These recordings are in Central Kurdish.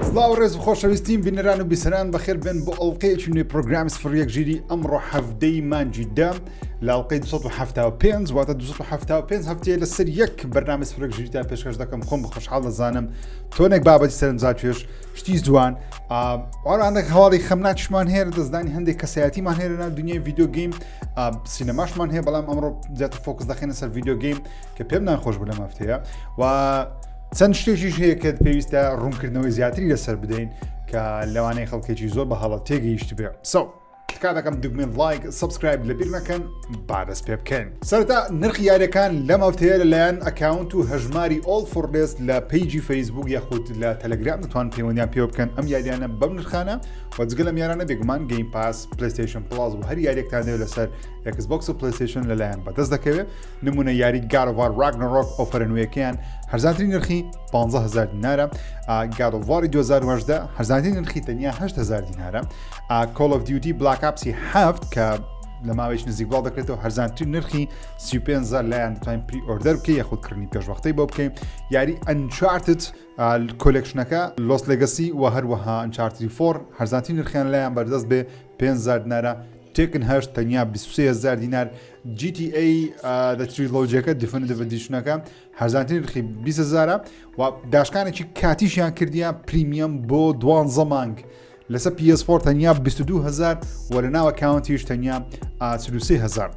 سڵاو ڕێز و خۆشەویستین بینەران و بیسەران بەخێر بن بۆ ئەڵلقەیەکی نوێی پرۆگرامی سفر ژیری ئەمڕۆ هەفتەی مانگی دە لە ئەڵلقەی 275 واتە 275 هەفتەیە لەسەر یەک بەرنامە سفر ژیریتان پێشکەش دەکەم خۆم بە خۆشحاڵ دەزانم تۆنێک بابەتی سەرنجا توێش شتی جوان وارانێک هەواڵی خەمناکیشمان هەیە دەستدانی هەندێک کەسایەتیمان هەیە دنیای ڤیدیۆ گەیم سینەماشمان هەیە بەڵام ئەمڕۆ زیاتر فۆکس دەخێنە سەر ڤیدیۆ گەیم کە پێم ناخۆش بوو لەم هەفتەیە و چەند شتێکیش هەیە کە پێویستە ڕوونکردنەوەی زیاتری لەسەر بدەین کە لەوانەیە خەڵکێکی زۆر بە هەڵە تێگەیشت بێ تکا دەکەم دوگمێن لایک سبسکرایب لەبیر نەکەن بادەست پێ بکەین سەرەتا نرخی یاریەکان لەم هەفتەیە لەلایەن ئەکاونت و هەژماری ئۆڵ فۆڕلێس لە پەیجی فەیسبوک یاخود لە تەلەگرام دەتوان پەیوەندیان پێوە بکەن ئەم یاریانە بەم نرخانە و جگە لەم یارانە بێگومان گەیم پاس پلەیستەیشن پلاس و هەر یاریەکتان دەوێت لەسەر ئێکسبۆکس و پلەیستەیشن لەلایەن بەدەست دەکەوێت نمونە یاری گاروار ڕاگنەڕۆک ئۆفەرە نوێیەکەیان هەرزانترین نرخی 15000 دینارە گارواری 2010 هەرزانترین نرخی تەنیا 8000 دینارە کۆڵ ئۆف دیوتی بلاک ئاپسی هەفت کە لە ماوەیەکی نزیک بڵاو دەکرێتەوە هەرزانترین نرخی 35000 لایەن دەتوانین پری ئۆردەر بکەین یاخودکردنی پێشوەختەی بۆ بکەین یاری ئەنچارتد کۆلێکشنەکە لۆس لێگەسی و هەروەها ئەنچارتری 4 هەرزانترین نرخیان لایەن بەردەست بێ 5000 دینارە تێکن هەشت تەنیا 23000 دینار GTA دە تریلۆجیەکە دیفینیتیڤ ئەدیشنەکە هەرزانترین نرخی 20000 و داشکانێکی کاتیشیان کردیان پریمیەم بۆ 12 مانگ لەسەر PS4 تەنیا 22000 وەرە ناو ئەکاونتیش تەنیا 33000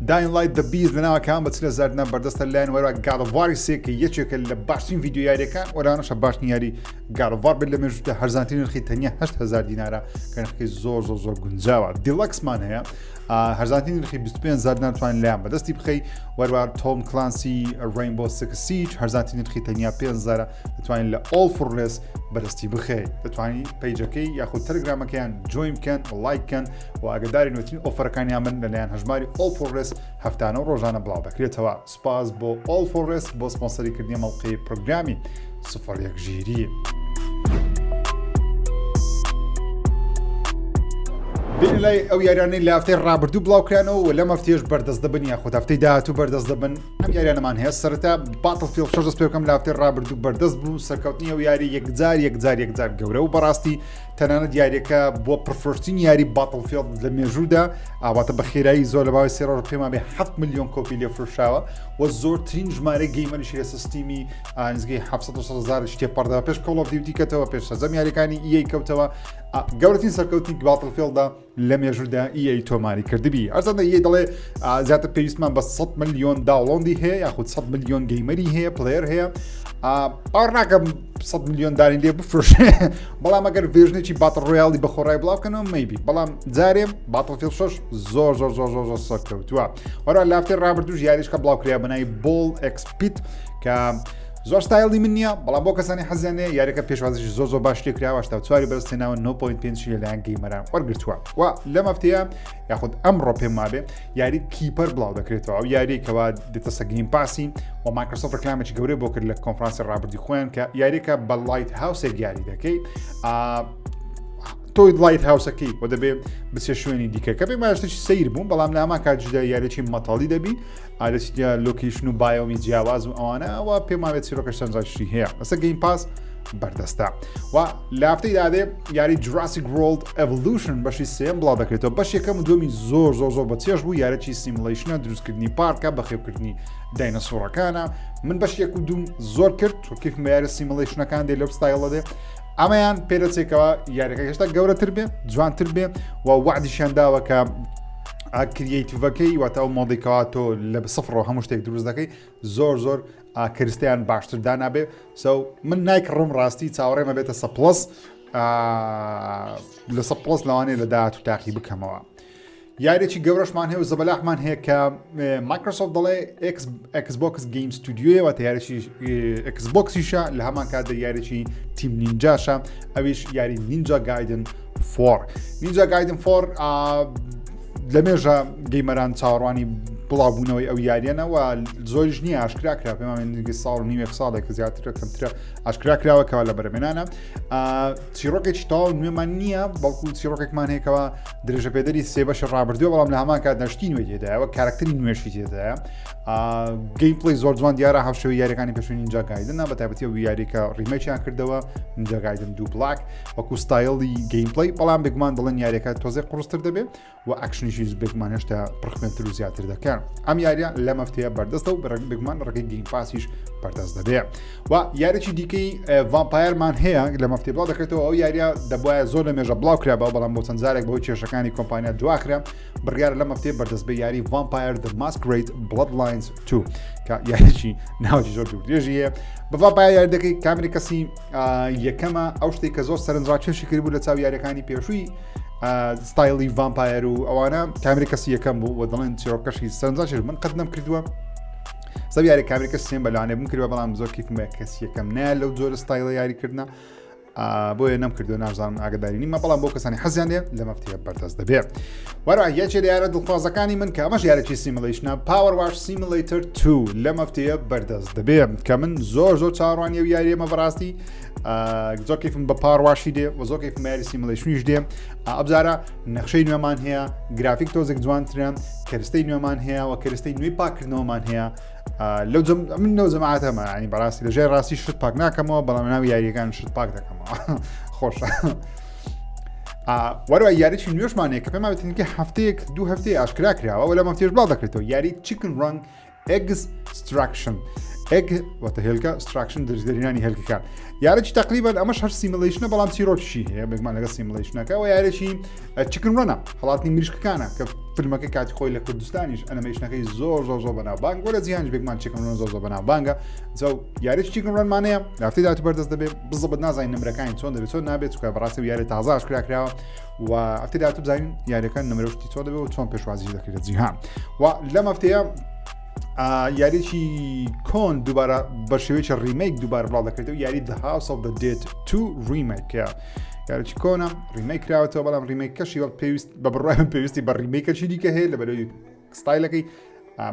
داین لایت دە بیز لە ناوەکان بە 3000 دینار بەردەستە لایەن وەرە گاڵڤاری سێ کە یەکێکە لە باشترین ڤیدیۆ یاریەکان وەرانەشە باشترین یاری گاڵڤار بێت لە مێژووتە هەرزانترین نرخی تەنیا 8000 دینارە کە نرخەکەی زۆر گونجاوە دیلەکسمان هەیە هەرزانترین نرخی 25000 دینار توانین لایەن بەدەستی بخەی وەروە تۆم کلانسی ڕێینبۆ سیکس سیج هەرزانترین نرخی تەنیا 5000 دەتوانین لە ئۆڵ فۆڕلێس بەدەستی بخەی دەتوانین پەیجەکەی یاخود تەلەگرامەکەیان جۆین بکەن لایککەن و ئاگداری نوێترین ئۆفەرەکانیان من لەلایەن هەژماری ئۆڵ فۆڕلێس هەفتانە و ڕۆژانە بڵاو دەکرێتەوە سپاس بۆ ئۆڵ فۆڕلێس بۆ سپۆنسەریکردنی ئەڵلقەی پرۆگرامی سفر یەک ژیری بین لای ئەو یاریانەی لە هەفتەی ڕابردوو بڵاوکرانەوە و لەم هەفتەیەش بەردەست دەبن یاخود هەفتەی داهاتوو بەردەست دەبن ئەم یاریانەمان هەیە سەرەتا باتڵفیڵد 6 دەست پێ بکەم لە هەفتەی ڕابردوو بەردەست بوو سەرکەوتنی ئەو یاری یەکجار گەورە و بەڕاستی تەنانەت یاریەکە بۆ پرفرۆشتین یاری باتڵفیڵد لە مێژوودا ئاواتە بە خێرایی زۆر لە باوی سێ ڕۆژ پێما بێ 7 ملیۆن کۆپی لێفرۆشاوە و زۆرترین ژمارەی گەیمەریشی لە سیستیمی نزگەی 700,000 شتێ پەردەوە پێش کۆڵ ئۆف دیوتی کەوتەوە پێش سەزەم یاریەکانی EA کەوتەوە گەورەترین سەرکەوتنی باتڵفیڵدا لە مێژوودا EA تۆماری کردبی ئەرزەندە EA دەڵێ زیاتر پێویستمان بە 100 ملیۆن داوڵۆندی هەیە یاخود 100 ملیۆن گەیمەری هەیە پلەیەر هەیە ئەوە ناکەم 100 ملیۆن دارین لێ بفرۆشێ بەڵام ئەگەر ڤێژنێکی باتڵ ڕۆیاڵی بە خۆڕای بڵاوکەنەوە مەیبی بەڵام جارێم باتڵفیڵد 6 زۆر سەرکەوتووە وەرە لە هەفتەی ڕابردووش یاریشکە بڵاوکریا بەناوی بۆڵ ئێکسپیت کە زۆر ستایلی من نییە بەڵام بۆ کەسانی حەزیانێ یاریەکە پێشوازیی زۆر باش تێکراوە تا چواری بەرزتێناوە 9.5 لەلایەن گەیمەران وەرگرتووە و لەم هەفتەیە یاخود ئەمڕۆ پێم وابێ یاری کیپەر بڵاو دەکرێتەوە ئەو یاریکەوە دێتە سە گەیم پاسی و مایکرۆسۆفت ڕکلامێکی گەورەی بۆ کرد لە کۆنفرانسی ڕابردی خۆیان کە یاریەکە بە لایت هاوسێک یاری دەکەی تۆی لایت هاوسەکەی و دەبێ بچێ شوێنی دیکە کە پێ ماشتێکی سیر بوون بەڵام لە ئەمان کاتژدا یاریێکی مەتاڵی دەبی ئالەسیە لۆکیشن و بایۆمی جیاواز و ئەوانە ئەوە پێم وابێت چیرۆکە شەنجاشی هەیە لەسەر گەیم پاس بەردەستە و لە هەفتەی دادێ یاری جوراسیک وۆرلد ئەڤۆلوشن بەشی سێم بڵاو دەکرێتەوە بەش یەکەم و دومی زۆر بەچێژ بوو یارەکی سیمولیشنە دروستکردنی پارکە بەخێوکردنی داینەسۆڕەکانە من بەش یەک و دوم زۆر کرد کیفم بە یارە سیمولیشنەکان دێ لەو ستایڵە دێ ئەمەیان پێدەچێکەوە یاریەکە هێشتا گەورەتر بێ جوانتر بێ و وعدیشیان داوە کە کرەیتۆڤەکەی واتە ئەو مۆدیکەوە تۆ لە سفرەوە هەموو شتێک دروست دەکەی زۆر کریستیان باشتر دانابێ من نایکڕم ڕاستی چاوەڕێمە بێتە سە پلس لە سە پلس لەوانەیە لە داهاتوو تاقی بکەمەوە یاریێکی گەورەشمان هەیە و زەبەلاحمان هەیە کە مایکرۆسۆفت دەڵێ ئێکسبۆکس گەیم ستودیۆیەوە تا یاریی ئێکسبۆکسیشە لە هەمان کاتدا یاریی تیم نینجاشە ئەویش یاری نینجا گایدن 4 نینجا گایدن 4 لە مێژە گەیمەران چاوەڕوانی بڵاوبوونەوەی ئەو یاریانەوە زۆریش نییە ئاشکراکرا پێمانگە ساڵ و نیمێک ساڵێک زیاتر کەمترە ئاشکراکراوەکەوە لە بەرەمێنانە چیرۆکێکی تاو نوێمان نییە بەڵکو چیرۆکێکمان هەیەکەوە درێژە پێدەری سێ بەش ڕابردووە بەڵام لە هەمان کات نەشتی نوێ تێدایەوە کارکتەری نوێشی تێدایە گەیم پلەی زۆر جوان دیارە هەشەوەی یاریەکانی پێشوی نینجا گایدنە بە تایبەتی ئەو یاریکە ڕیمەیکیان کردەوە نینجا گایدن دوو بلاک وەکو ستایلی گەیم پلەی بەڵام بێگومان دەڵێن یاریەکە تۆزێ قورستر دەبێت و ئەکشنیشی بێگومان هێشتا پڕخمێنتر و زیاتر دەکەن ئەم یاریە لە مەفتەیە بەردەستە و بێگومان ڕێگەی گەیم پاسیش بەردەست دەبێت و یاریی دیکەی ڤامپایرمان هەیە لە مەفتەی بڵاو دەکرێتەوە ئەو یاریە دەبواە زۆر لە مێژە بڵاو کرابەوە بەڵام بۆ چەند جارێک بەهۆی کێشەکانی کۆمپانیا دواکرا بڕیارە لە مەفتەی بەردەست بە یاری ڤامپایر The Masquerade Bloodlines 2 کە یاریی ناوی زۆر دوورێژی هەیە بە ڤامپایر یاری دەکەی کامری کەسی یەکەمە ئەو شتێک کە زۆر سەرنجڕاکێشی کردبوو لە چاو یاریەکانی پێشووی ستایلی ڤامپایر و ئەوانە کامری کەسی یەکەم بوو و دەڵێن چیرۆکەشی سەرنجڕاکێش من قەت نەمکردووە سەب یاری کامریکە سێن بەلانێ بم کردوە بەڵام زۆر کیفم بە کەس یەکەم نایە لەو جۆرە ستایلە یاریکردنە بۆیە نەمکردو نازانم ئاگداری نیمە بەڵام بۆ کەسانی حەزیان لێ لە مەفتەیە بەردەست دەبێت وەرە یەکێ لە یارە دڵخوازەکانی من کە ئەمەش یارێکی سیمولیشنە پاوەر واش سیمولیتر 2 لە مەفتەیە بەردەست دەبێت کە من زۆر چاڕوانیە و یاریەمە بەڕاستی زۆر کیفم بە پاڕواشی دێ و زۆر کیفم یاری سیمولیشنیش دێ ئەبزارە نەخشەی نوێمان هەیە گرافیک تۆزێک جوانترە کەرستەی نوێمان هەیە و کەرستەی نوێی پاکردنەوەمان هەیە من نەو جەماعەتەمە ینی بەڕاستی لەژێر ڕاستی شت پاک ناکەمەوە بەڵام ناوی یاریەکان شت پاک دەکەمەوە خۆشە وەرەوە یاریی نوێشمانەیە کە پێم وتنکە هەفتەیەک دوو هەفتەیە ئاشکرا کراوە و لە مەفتێش بڵاو دەکرێتەوە یاری چیکن ڕەنگ ئێکسبۆکسی واتە هێلکە ستراکشن دەرزدەرینانی هێلکەکان یارێکی تقریبا ئەمەش هەر سیمولیشنە بەڵام چیرۆکیشی هەیە بێگومان لەگە سیمولیشنەکە و یارێکی چیکن ڕەنە هەڵاتنی مریشکەکانە کە فیلمەکە کاتی خۆی لە کوردستانیش ئەنیمەیشنەکەی زۆر بەناوبانگ وەرە جیهانیش بێگومان چیکن ڕەن زۆر بەناوبانگە جاو یارێکی چیکن ڕەنمانەیە لە هەفتەی داهاتوو بەردەست دەبێت بزەبت نازانین نمرەکانی چۆن دەبێت چۆن نابێت چونکە بەڕاستی یاری تازە ئاشکرا کراوە و هەفتەی داهاتوو بزانین یاریەکان نمرەشتی چۆن دەبێت و چۆن پێشوازی دەکرێت جیهان و لەم هەفتەیە یاریی کۆن دووبارە بە شێوەیەکی ڕیمەیک دووبارە بڵاو دەکرێتەوە یاری The House of the Dead 2 ریمەیکە یاریی کۆنە ریمەیک کراوەتەوە بەڵام ریمەیکەشی وەک پێویست بە بڕای پێویستی بە ریمەیکەشی دیکە هەیە لە بەرەوەی ستایلەکەی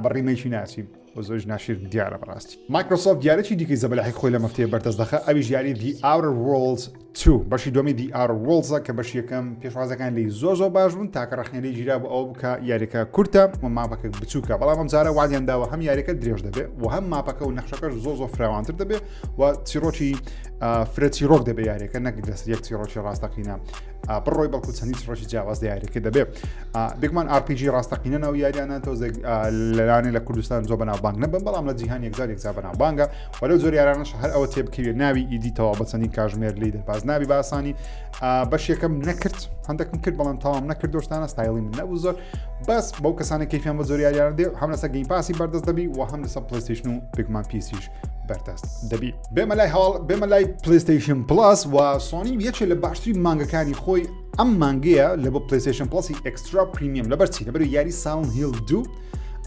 بە ریمەیکی ناچی بۆ زۆرش ناشیر دیارە بەڕاستی مایکرۆسۆفت یارێکی دیکەی زەبەلاحی خۆی لە مەفتەیە بەردەست دەخە ئەویش یاری The Outer Worlds 2 بەشی دومی The Outer Worlds کە بەشی یەکەم پێشوازەکان لی زۆر باش بوون تاکە ڕەخنەی ژیرا بۆ ئەو بکە یاریەکە کورتە و ماپەکە بچووکە بەڵام ئەم جارە وادیان داوە هەم یاریەکە درێژ دەبێت و هەم ماپەکە و نەخشەکەش زۆر فراوانتر دەبێت و چیرۆکی فرە چیرۆک دەبێت یاریەکە نەک لەسەر یەک چیرۆکی ڕاستەقینە بڕۆی بەڵکو چەندی چیرۆکی جیاواز یاریەکە دەبێت بێگومان RPG ڕاستەقینەوە یاریانە تۆزێک لەلانێ لە کوردستان زۆر بەناوبانگ نەبن بەڵام لە جیهان یەکجار بەناوبانگە وەلەو زۆر یارانەش هەر ئەوە تێبکەوێت ناوی ئیدیتەوە بە چەندین کاژمێر لی دەرباز ناوی باسانی بەش یەکەم نەکرد هەندێکم کرد بەڵام تاوام نەکرد دۆشتانە ستایلی من نەبوو زۆر بەس بەو کەسانی کەیفیان بە زۆر یاریان دێ هەم لەسەر گەیم پاسی بەردەست دەبی و هەم لەسەر پلەیستەیشن و بێگومان پیسیش بەردەست دەبی بێمە لای پلەیستەیشن پلاس و سۆنی یەکێ لە باشترین مانگەکانی خۆی ئەم مانگەیە لە بۆ پلەیستەیشن پلاسی ئەکسترا پریمیەم لەبەرچی لەبەر یاری ساوند هیل 2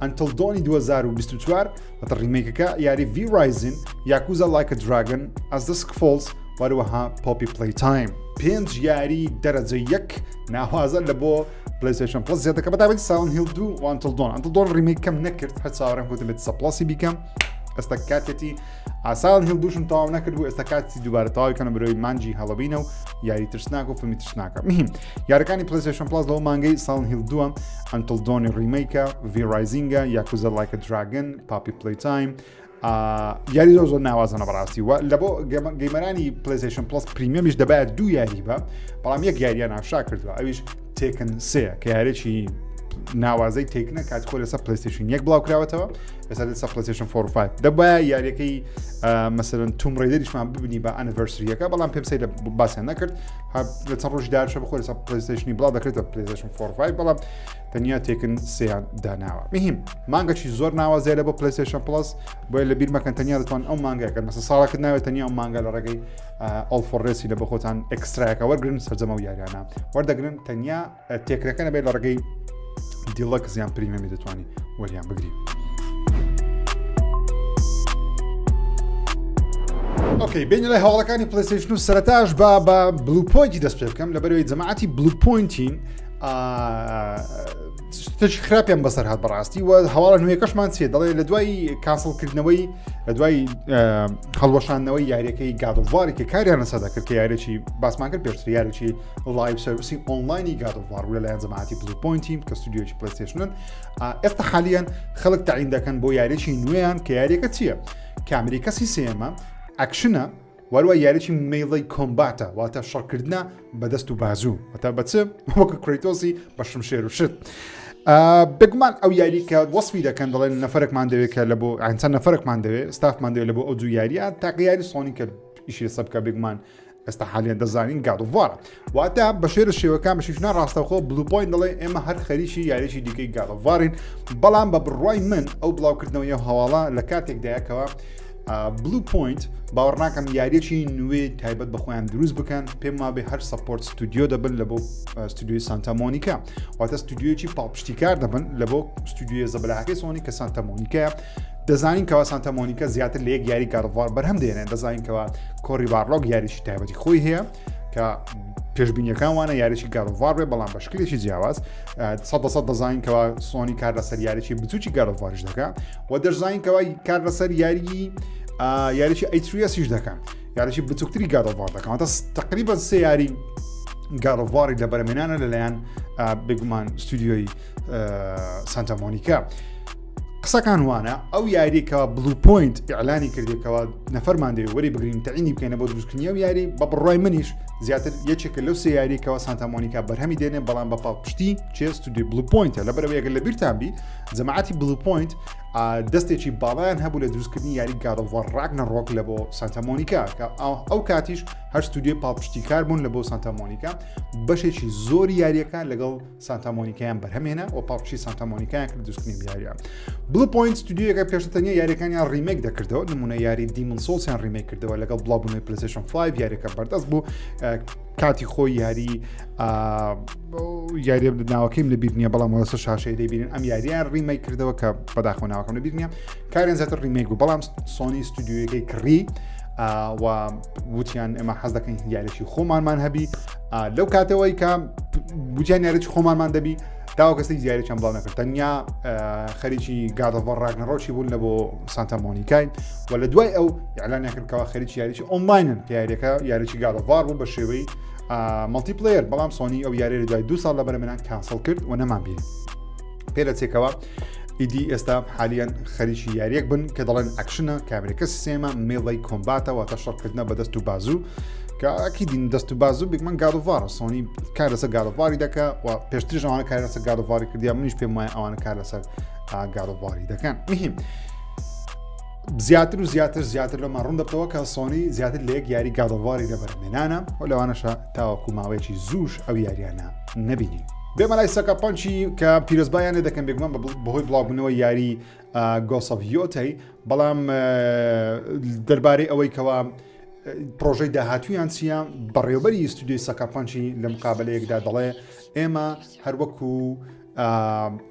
Until Dawn 2024 وەتە ریمەیکەکە یاری V-Rising یاکوزا Like a Dragon As Dusk Falls وەروەها Poppy Playtime 5 یاری دەرەجە یەک ناوازە لە بۆ PlayStation Plus زیاترەکە بەتابەتی Silent Hill 2 و Until Dawn ریمەیکەکەم نەکرد هەر چاوەڕێم گوتم بێت سەپڵاسی بیکەم ئێستا کاتێتی Silent Hill 2شم تەواو نەکردبوو ئێستا کاتی دووبارە تەواوی کەنە بەرەوەی مانجی هەڵەبینە و یاری ترسناک و فیلمی ترسناکە مهم یاریەکانی PlayStation Plus لەوە مانگەی Silent Hill 2 Until Dawn ریمەیکە V-Rising یاکوزا Like a Dragon Poppy Playtime یاری زۆر ناوازانە بەڕاستی و لە بۆ گەیمەرانی PlayStation Plus پریمیەمیش دەبایە دوو یاری بە بەڵام یەک یاریان ئافشا کردووە ئەویش تێکن 3 کە یارێکی ناوازەی تێکنە کات خۆ لەسەر PlayStation 1 بڵاو کراوەتەوە ئێستا لەسەر PlayStation 4 و 5 دەبایە یاریەکەی مەسەرەن توم ڕێدەریشمان ببینی بە ئەنیڤەرسریەکە بەڵام پێم سەیرە باسییان نەکرد لە چەند ڕۆژ دارشە بخۆ لەسەر PlayStation بڵاو دەکرێتەوە PlayStation 4 و 5 بەڵام تەنیا تێکن 3یان داناوە مهم مانگەی زۆر ناوازێ لە بۆ PlayStation Plus بۆیە لە بیر مەکەن تەنیا دەتوان ئەو مانگەکەن مەسە ساڵەکەت ناوێت تەنیا ئەو مانگە لە ڕێگەی All for Race لە بە خۆتان ئەکسترایەکە وەرگرن سەرجەمە و یاریانە وەردەگرن تەنیا تێکەکە نەبێت لە ڕێگەی دیڵەک زیان پریمەمی دەتوانی وەریان بگری. ئۆکەی بین لای هەواڵەکانی PlayStation و سەرەتاش بە بلو پۆینتی دەست پێ بکەم لە بەرەوەی جەماعەتی بلو پۆینتین شتێکی خراپیان بەسەر هات بەڕاستی و هەواڵە نوێیەکەشمان چێ دەڵێ لە دوای کانسڵکردنەوەی لە دوای هەڵوەشاندنەوەی یاریەکەی گادۆڤاری کە کاریان لەسەردا کرد کە یاریێکی باسمان کرد پێشتر یاریێکی لایڤ سەرویسی ئۆنلاینی گادۆڤار و لەلایەن جەماعەتی پلەی6 کە ستودیۆیەکی پلەیستەیشنن ئێستا حالیان خەڵک تەعیین دەکەن بۆ یاریێکی نوێیان کە یاریەکە چییە؟ کامێرەی کەسی سێمە ئەکشنە وەروە یاریێکی مەیڵی کۆمباتە واتە شەڕکردنە بەدەست و بازوو وەتا بەچ وەکو کرەیتۆسی بە شمشێر و شت بگومان ئەو یاری کە وەسفی دەکەن دەڵێن نەفرێکمان دەوێت کە لە بۆ چەند نەفرێکمان دەوێت ستافمان دەوێت لە بۆ ئەو دوو یاریە تاقی یاری سۆنی کە ئیشی لەسەر بکە بگومان ئێستا حالیان دەزانین گادۆڤارە واتە بە شێر شێوەکان بەشیشنا ڕاستەوخۆ بلوپۆین دەڵێ ئێمە هەر خەریکی یاریێکی دیکەی گادۆڤارین بەڵام بە بڕوای من ئەو بڵاوکردنەوەی هەواڵە لە کاتێکدایەکەوە بلوپۆینت باوەڕ ناکەم یاریێکی نوێ تایبەت بە خۆیان دروست بکەن پێم وابێ هەر سەپۆرت ستودیۆ دەبن لە بۆ ستودیۆی سانتا مۆنیکا واتە ستودیۆیەکی پاڵپشتیکار دەبن لە بۆ ستودیۆی زەبەلاکەی سۆنی کە سانتا مۆنیکایە دەزانین کەوا سانتا مۆنیکا زیاتر لە یەک یاری گادۆڤار بەرهەم دێنێن دەزانین کەوا کۆڕی بارلۆگ یاریشی تایبەتی خۆی هەیە کە پێشبینیەکان وانە یاریی گادۆڤار بێ بەڵام بە شکلێکی جیاواز 100% دەزانین کەوا سۆنی کار لەسەر یاریی بچوکی گادۆڤاریش دەکات و دەزانین کەوا کار لەسەر یاریی ئەیتریەسیش دەکەن یاریی بچووکتری گادۆڤار دەکەن تقریبا سێ یاری گادۆڤاری لە بەرهەمێنانە لەلایەن بگومان ستودیۆی سانتا مۆنیکا قسەکان وانە ئەو یاریکەوە بلوپۆینت ئیعلانی کردێکەوە نەفەرمان دەوێت وەری بگرین تەعینی بکەینە بۆ دروستکردنی ئەو یاری بە بڕای منیش زیاتر یەکێکە لەو سێ یاریکەوە سانتا مۆنیکا بەرهەمی دێنێ بەڵام بە پاڵپشتی چێ ستودیۆی بلوپۆینتە لەبەرەوەی ئەگەر لە بیرتان بی جەماعەتی بلوپۆینت دەستێکی باڵایان هەبوو لە دروستکردنی یاری گادۆڤار ڕاگنەڕۆک لە بۆ سانتا مۆنیکا کە ئەو کاتیش هەر ستودیۆی پاڵپشتیکار بوون لە بۆ سانتا مۆنیکا بەشێکی زۆری یاریەکان لەگەڵ سانتا مۆنیکایان بەرهەمێنە و پاڵپشتی سانتا مۆنیکایان کرد دروستکردنی یاریە بلوپۆینت ستودیۆیەکە پێشتەنیا یاریەکانیان ڕیمێک دەکردەوە نمونە یاری دیمن سۆڵسیان ڕیمێک کردەوە لەگەڵ بڵاوبوونەوەی پلەیستەیشن 5 یاریەکە بەردەست بوو کاتی خۆی یاری ناوەکەیم لەبیر نییە بەڵام وەسە شاشەی دەبینن ئەم یاریان ڕیمێک کردەوە کە بەداخۆ ناوەکەم لەبیر نییە کاریان زیاتر ڕیمێک بوو بەڵام سۆنی ستودیۆیەکەی کڕی و وتیان ئێمە حەز دەکەین یاریێکی خۆمانمان هەبی لەو کاتەوەی کە وتیان یاریێکی خۆمانمان دەبی داوا کەسی زیارێکیان بڵاو نەکرد تەنیا خەریکی گادۆڤار ڕاگنەڕۆکی بوون لە بۆ سانتا مۆنیکای و لە دوای ئەو ئیعلانیان کرد کەوا خەریکی یاریی ئۆنلاینن کە یاریەکە یاریی گادۆڤار بوو بە شێوەی مەڵتیپلەیەر بەڵام سۆنی ئەو یاری لە دوای 2 ساڵ لە بەرەمێنان کانسڵ کرد و نەمان بینی پێ دەچێکەوە ئیدی ئێستا حالیان خەریکی یاریەک بن کە دەڵێن ئەکشنە کامێرەکە سیستێمە مێڵی کۆمباتە واتە شەڕکردنە بە دەست و بازوو کە ئەکیدین دەست و بازوو بگمەن گادۆڤارە سۆنی کار لەسەر گادۆڤاری دەکە و پێشتریش ئەوانە کار لەسەر گادۆڤاری کردیان منیش پێم وایە ئەوانە کار لەسەر گادۆڤاری دەکەن مهم زیاتر و زیاتر لەمان ڕوون دەبتەوە کە سۆنی زیاتر لە یەک یاری گادۆڤاری لە بەرهەمێنانە و لەوانەشە تاوەکو ماوەیەکی زووش ئەو یاریانە نەبینی بێمە لای سەکەپانچی کە پیرۆزبایانە دەکەن بێگومان بەهۆی بڵاوبوونەوەی یاری گۆسەڤیۆتەی بەڵام دەربارەی ئەوەی کەوا پرۆژەی داهاتوویان چیە بەڕێوەبەری ستودیۆی سەکەپانچی لە مقابلەیەکدا دەڵێ ئێمە هەروەکو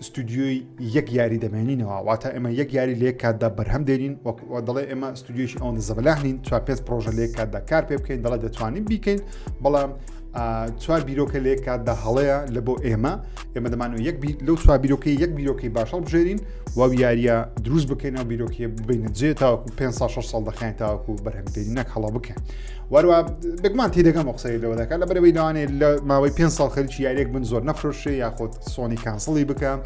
ستودیۆی یەک یاری دەمێنینەوە واتە ئێمە یەک یاری لە یەک کاتدا بەرهەم دێنین دەڵێ ئێمە ستودیۆیی ئەوەندە زەبەلاهنین 4-5 پرۆژە لە یەک کاتدا کار پێ بکەین دەڵێ دەتوانین بیکەین بەڵام 4 بیرۆکە لە یەک کاتدا هەڵەیە لە بۆ ئێمە دەمانەوە لەو 4 بیرۆکەی یەک بیرۆکەی باشەڵ بژێرین و یاریە دروست بکەین ئەو بیرۆکیە ببینە جێ تاوەکو 5-6 ساڵ دەخایین تاوەکو بەرهەمدێنی نەک هەڵە بکەن وەروە بگمان تێدەگەم قسەی لەوە دەکات لەبەرەوەی لەوانێت لە ماوەی 5 ساڵ خەریکی یاریەک بن زۆر نەفرۆشێ یاخۆت سۆنی کانسڵی بکەم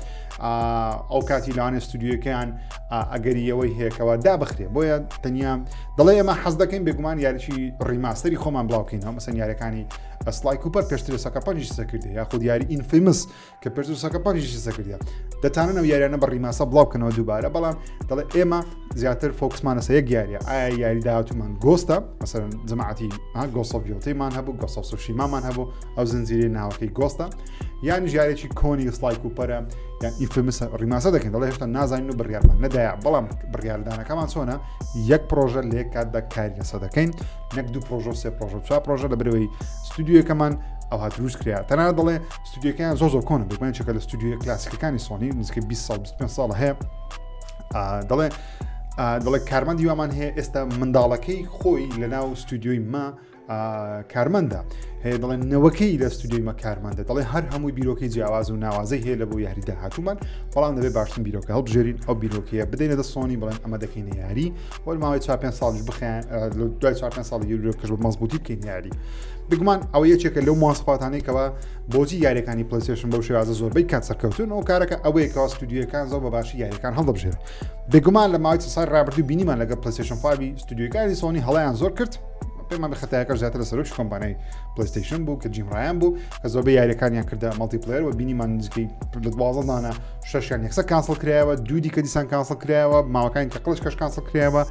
ئەو کاتی لەوانێت ستودیۆکەیان ئەگەریەوەی هەیەکەوە دابخرێ بۆیە تەنیا دەڵێ ئێمە حەز دەکەین بێگومان یاریی ڕیماستەری خۆمان بڵاوکەینەوە مەسەن یاریەکانی ئەسلای کوپەر پێشتر سەکەپانجی سەکردی یاخود یاری ئینفیمس کە پێشتر سەکەپانجی سەکردی دەتانن ئەو یاریانە بە ڕیماسە بڵاوکەنەوە دووبارە بەڵام دەڵێ ئێمە زیاتر فۆکسمانە سە یەک یاریە ئایا یاری داهاتوومان گۆستە مەسەرەن جەماعەتی گۆسەڤیۆتەیمان هەبوو گۆسەڤسوشیمامان هەبوو ئەو زنجیرەی ناوەکەی گۆستە یان ژارێکی کۆنی ئەسلای کوپەرە یان ئینفیمس ڕیماسە دەکەین دەڵێ هێشتا نازانین و بڕیارمان نەدایە بەڵام بڕیاردانەکەمان چۆنە یەک پرۆژە لە یەک کاتدا کاری لەسەر دەکەین نەک 2 پرۆژە 3 پرۆژە 4 پرۆژە لە بەرەوەی ستودیۆکەمان ئەوها دروست کرا تەنانەت دەڵێ ستودیۆکەیان زۆر کۆنە بگوێن چێکە لە ستودیۆ کلاسیکەکانی سۆنی نزیکەی 20 ساڵ 25 ساڵ هەیە دەڵێ کارمەندی وامان هەیە ئێستا منداڵەکەی خۆی لە ناو ستودیۆی ما کارمەندە هەیە دەڵێن نەوەکەی لە ستودیۆمە کارمەندە دەڵێ هەر هەمووی بیرۆکەی جیاواز و ناوازەی هەیە لە بۆ یاری داهاتوومان بەڵام دەبێت باشترین بیرۆکە هەڵبژێرین ئەو بیرۆکەیە بدەینە دە سۆنی بڵێن ئەمە دەکەینە یاری وەل ماوەی 4-5 ساڵیش بخەیان دوای 4-5 ساڵی بیرۆکەش بە مەزبوطی بکەین یاری بگومان ئەوە یەکێکە لەو مواصفاتانەی کەوا بۆچی یاریەکانی پلەیستەیشن بەو شێوازە زۆربەی کات سەرکەوتن ئەو کارەکە ئەوەیە کەوا ستودیۆکان زۆر بە باشی یاریەکان هەڵدەبژێن بێگومان لە ماوەی ساڵ ڕابردوو بینیمان لەگەڵ پلەیستەیشن 5 ستودیۆکانی سۆنی هەڵەیان زۆر کرد پێمان بخەتایەکە زیاتر لە سەرۆکی کۆمپانیای پلەیستەیشن بوو کە جیمڕایان بوو کە زۆربەی یاریەکانیان کردە مەڵتی پلەیەر و بینیمان نزیکەی لە 12 دانە 6یان یەکسەر کانسڵ کرایەوە دوو دیکە دیسان کانسڵ کرایەوە ماوەکانی تەقڵش کەش کانسڵ کرایەوە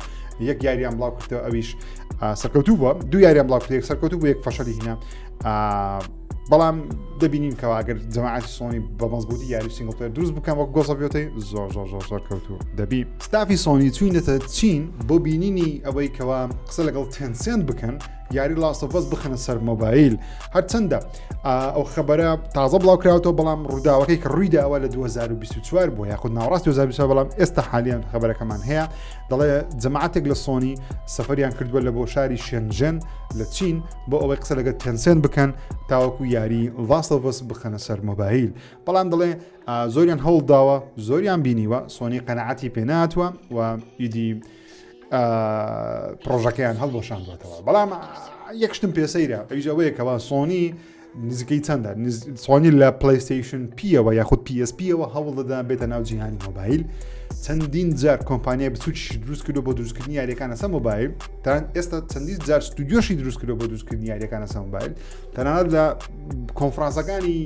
یەک یاریان بڵاو کردەوە ئەویش سەرکەوتوو بووە دوو یاریان بڵاو کرد یەک سەرکەوتوو بوو یەک فەشەلی هینە بەڵام دەبینین کەوا ئەگەر جەماعەتی سۆنی بە مەزبوطی یاری سینگڵ پلەیەر دروست بکەن وەک گۆسەڤیۆتەی زۆر کەوتووە دەبی ستافی سۆنی چوینەتە چین بۆ بینینی ئەوەی کەوا قسە لەگەڵ تێنسێنت بکەن یاری لاست ئۆف ئەس بخەنە سەر مۆبایل هەرچەندە ئەو خەبەرە تازە بڵاوکراوەوە بەڵام ڕووداوەکەی کە ڕوویداوە لە 2024 بۆ یاخود ناوەڕاستی 2024 بەڵام ئێستا حالیان خەبەرەکەمان هەیە دەڵێ جەماعەتێک لە سۆنی سەفەریان کردووە لە بۆ شاری شێنژێن لە چین بۆ ئەوەی قسە لەگەڵ تێنسێنت بکەن تاوەکو یاری لاست ئۆف ئەس بخەنە سەر مۆبایل بەڵام دەڵێ زۆریان هەوڵداوە زۆریان بینیوە سۆنی قەنەعەتی پێ ناتوە و ئیدی پرۆژەکەیان هەڵبۆشاندوێتەوە بەڵام یەکشتم پێسەیرە ئەویژەوەیە کەوا سۆنی نزیکەی چەندە سۆنی لە پلەیستەیشن پیەوە یاخود PSPەوە هەوڵ دەدا بێتە ناو جیهانی مۆبایل چەندین جار کۆمپانیای بچووکی دروست کردو بۆ دروستکردنی یاریەکانە سە مۆبایل تان ئێستا چەندین جار ستودیۆشی دروست کردو بۆ دروستکردنی یاریەکانە سە مۆبایل تەنانەت لە کۆنفرانسەکانی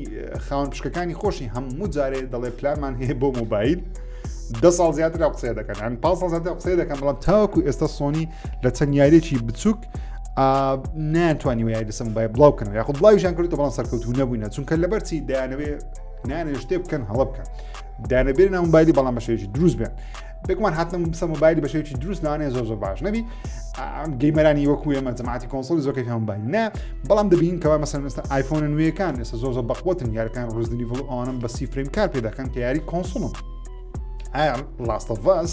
خاوەن پشکەکانی خۆشی هەموو جارێ دەڵێ پلانمان هەیە بۆ مۆبایل 10 ساڵ زیاتر قسە دەکەن یان 5 ساڵ زیاتر قسە دەکەن بەڵام تاوەکو ئێستا سۆنی لە چەند یاریێکی بچووک ناتوانیوە یاری لەسەر مۆبایل بڵاو بکەن یاخود بڵاویشیان کردووە بەڵام سەرکەوتوو نەبووینە چونکە لەبەرچی دەیانەوێ نانێ شتێ بکەن هەڵە بکەن دەیانەبێت ناو مۆبایلی بەڵام بە شێوەیەکی دروست بێن بێگومان هاتنە سە مۆبایلی بە شێوەیەکی دروست نانێ زۆر باش نەبی گەیمەرانی وەکو ئێمە جەماعەتی کۆنسۆڵی زۆرکەی پێ مۆبایل نه بەڵام دەبینین کەوا مەسەڵەن ئێستا ئایفۆنە نوێیەکان ئێستا زۆر بەقوتن یاریەکان ڕۆزدنی ئەوانم بە 30 فریم کار پێ دەکەن کە یاری کۆنسۆڵن لاست ئۆف ئەس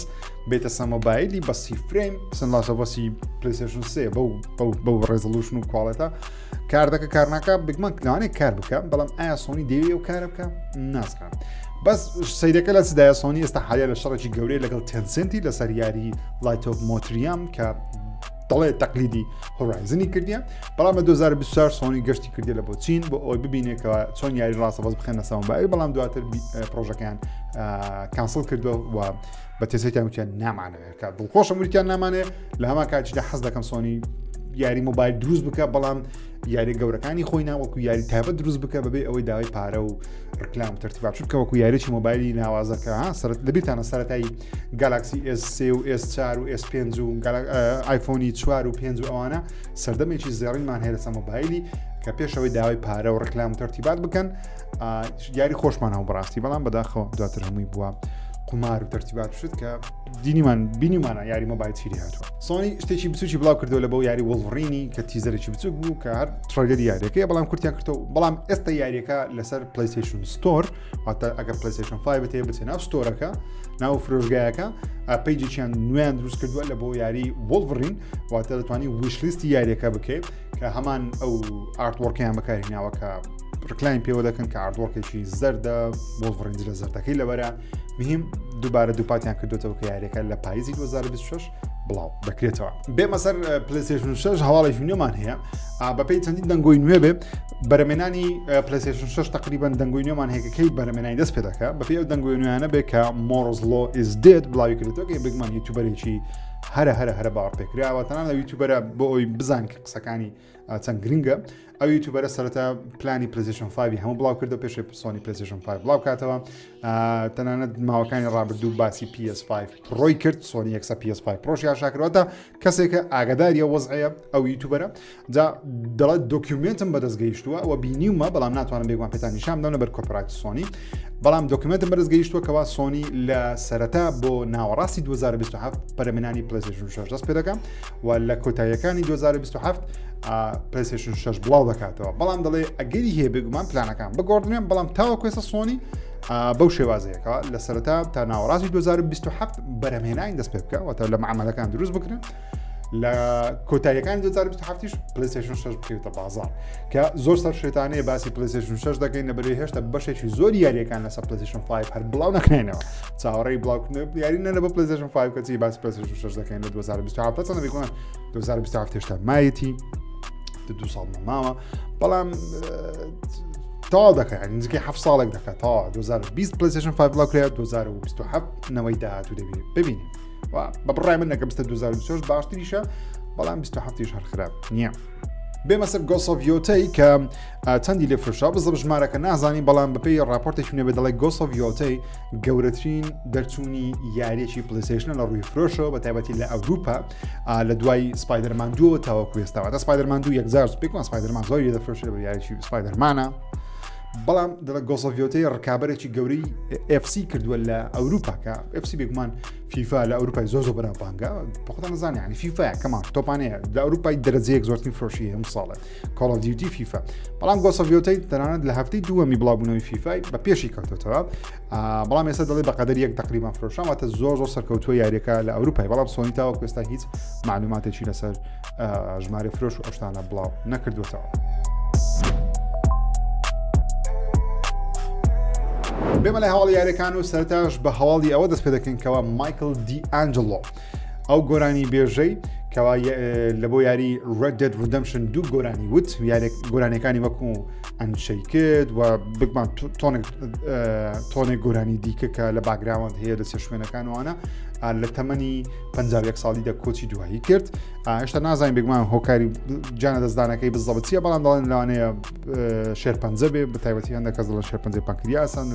بێتە سە مۆبایلی بە 30 فریم سن لاست ئۆف ئەسی پلەیستەیشن 3 بەو ڕێزۆلوشن و کوواڵێتە کار دەکە کار ناکە بگمان لەوانەیە کار بکە بەڵام ئایا سۆنی دەوێت ئەو کارە بکە نازانم بەس سەیرەکە لە سدایە سۆنی ئێستا حالیا لە شەڕێکی گەورەی لەگەڵ تێنسێنتی لەسەر یاری لایت ئۆف مۆتریام کە دەڵێ تەقلیدی هۆرایزنی کردیە بەڵام بە 2024 سۆنی گەشتی کردی لە بۆ چین بۆ ئەوی ببینێکەوە چۆن یاری لاست ئۆف ئەس بخێنە سەر مۆبایل بەڵام دواتر پرۆژەکەیان کانسڵ کردووە و بە تێسێتیان وتیان نامانەوێت کە دڵخۆشە وریتیان نامانێت لە هەمان کاتیشدا حەز دەکەم سۆنی یاری مۆبایل دروست بکە بەڵام یاری گەورەکانی خۆی ناوەکو یاری تایبەت دروست بکە بەبێ ئەوەی داوای پارە و ڕکلام تەرتیبات چونکە وەکو یاریی مۆبایلی ناوازەکە لەبیرتانە سەرەتایی گالاکسی S3 و S4 و S5 و ئایفۆنی 4 و 5 و ئەوانە سەردەمێکی زێڕینمان هەیە لەسەر مۆبایلی کە پێشەوەی داوای پارە و ڕکلام تەرتیبات بکەن یاری خۆشمانەوە بەڕاستی بەڵام بەداخەوە دواتر هەمووی بووە قمار و تەرتیبات شت کە بینیمانە یاری مۆبایل چیری هاتووە سۆنی شتێکی بچوکی بڵاو کردەوە لە بەو یاری وڵڤڕینی کە تیزەرێکی بچوک بوو کە هەر تڕۆیلەری یاریەکەی بەڵام کورتیان کردەوە بەڵام ئێستا یاریەکە لەسەر پلەیستەیشن ستۆر واتە ئەگەر پلەیستەیشن 5 هەیە بچێ ناو ستۆرەکە ناو فرۆژگایەکە پەیجێکیان نوێیان دروست کردووە لە بۆ یاری وڵڤڕین واتە دەتوانانی ویشلیستی یاریەکە بکەیت کە هەمان ئەو ئارتوەرکیان بەکارهێناوە کە ڕکلاین پێوە دەکەن کە ئارتوەرکێکی زەردە وڵڤڕینج لە زەردەکەی لەبەرە مهم دووبارە دووپاتیان کردوێتەوە کە یاریەکە لە پاییزی 2026 بڵاو دەکرێتەوە بێمە سەر پلەیستەیشن 6 هەواڵی نوێمان هەیە بەپێی چەندین دەنگۆی نوێ بێ بەرەمێنانی پلەیستەیشن 6 تقریبان دەنگۆی نوێمان هەیە کەی بەرەمێنانی دەست پێ دەکە بەپێی ئەو دەنگۆی نوێیانە بێ کە Moore's Law is dead بڵاوی کردێتەوە کە بگمان یوتیوبەرێکی هەرە باوەڕ پێکراوە تەنانەت لە یوتیوبەرە بۆ ئەوی بزان کە قسەکانی چەند گرنگە ئەو یوتیوبەرە سەرەتا پلانی پلەیستەیشن 5 هەموو بڵاو کردو پێش سۆنی پلەیستەیشن 5 بڵاو کاتەوە تەنانەت ماوەکانی ڕابردوو باسی PS5 ڕۆی کرد سۆنی یەکسە PS5 پرۆشی ئاشاکردوەتە کەسێکە ئاگاداریە وەزعەیە ئەو یوتیوبەرە جا دەڵێت دۆکیومنتم بەدەستگەیشتووە ئەوە بینیومە بەڵام ناتوانم بێگومان پێتان نیشان بدەم لەبەر کۆپیرایتی سۆنی بەڵام دۆکیومنتم بەدەستگەیشتووە کەوا سۆنی لە سەرەتا بۆ ناوەڕاستی 2027 بەرەمێنانی پلەیستەیشن 6 دەست پێ دەکەم و لە کۆتاییەکانی 2027 پلەیستەیشن 6 بڵاو دەکاتەوە بەڵام دەڵێ ئەگەری هەیە بێگومان پلانەکان بگۆڕدنێن بەڵام تاوەکو ئێستا سۆنی بەو شێوازەیەکەوە لە سەرەتا تا ناوەڕاستی 2027 بەرەمهێنانی دەست پێ بکە واتە لە معاملەکان دروست بکرێن لە کۆتاییەکانی 2027 پلەیستەیشن 6 بکەوتە بازار کە زۆر سەر شێتانەیە باسی پلەیستەیشن 6 دەکەین لەبەرەوەی هێشتا بەشێکی زۆر یاریەکان لەسەر پلەیستەیشن 5 هەر بڵاو نەکەینەوە چاوەڕێی بڵاوکردن یاری نەنە بە پلەیستەیشن 5 کەچی باسی پلەیستەیشن 6 دەکەین لە 2027 چەندە بێگومان 2027 هێشتا مایەتی 2 ساڵ ماوە بەڵام تاوا دەکەن نزیکەی 7 ساڵێک دەکات تا 2020 پلەیستەیشن 5 بڵاوکرێت 2027 نەوەی داهاتوو دەبێت ببینین بە بڕای من نەکە بستە 2026 باشتریشە بەڵام 27 هەر خراپ نییە. بێمە سەر گۆسۆڤیۆتەی کە چەندی لێ فرۆشا بزە ژمارەکە نازانی بەڵام بەپێی ڕاپۆرتێکی نوێ بە دەڵێ گۆسۆڤیۆتەی گەورەترین دەرچوونی یاریەکی پلەیستەیشنە لە ڕووی فرۆشەوە بە تایبەتی لە ئەوروپا لە دوای سپایدەرمان 2 تاوەکو ئێستاوە تا سپایدەرمان 2 یەکجار پێکمان سپایدەرمان زۆری دەفرۆشێت بە یاریی سپایدەرمانە بەڵام دەڵە گۆسۆڤیۆتەی ڕکابەرێکی گەورەی FC کردووە لە ئەوروپا کە FC بێگومان فیفا لە ئەوروپای زۆر بەرامبانگە بەخۆتان نزانانی ینی فیفا کەمان تۆپانەیە لە ئەوروپای دەرەجەیەک زۆرترین فرۆشی هەموو ساڵە کۆڵ ئۆف دیوتی فیفا بەڵام گۆسۆڤیۆتەی تەنانەت لە هەفتەی دووەمی بڵاوبوونەوەی فیفای بە پێشی کەوتەوە بەڵام ئێستا دەڵێ بەقەدەر یەک تقریبان فرۆشان واتە زۆر سەرکەوتووە یاریەکە لە ئەوروپای بەڵام سۆنی تاوەکو ئێستا هیچ معلوماتێکی لەسەر ژمارە فرۆش و ئەو شتانە بڵاو نەکردوێتەوە. بێمە لە هەواڵی یاریەکان و سەرتاش بە هەواڵی ئەوە دەست پێ دەکەینکەوە مایکل دی ئانجلۆ ئەو گۆرانی بێژەی کەوا لە بۆ یاری Red Dead Redemption 2 گۆرانی وت گۆرانیەکانی وەکو ئەنشەی کرد و بگمان تۆنێک گۆرانی دیکە کە لە باگراوند هەیە لە سێ شوێنەکانوانە لە تەمەنی 51 ساڵیدا کۆچی دوایی کرد هێشتا نازانین بگمان هۆکاری جانە دەستدانەکەی بزەبەتیە بەڵام دەڵێن لەوانەیە شێرپەنجە بێ بە تایبەتی هەندێک کەس دەڵێن شێرپەنجەی پانکریا ئاسان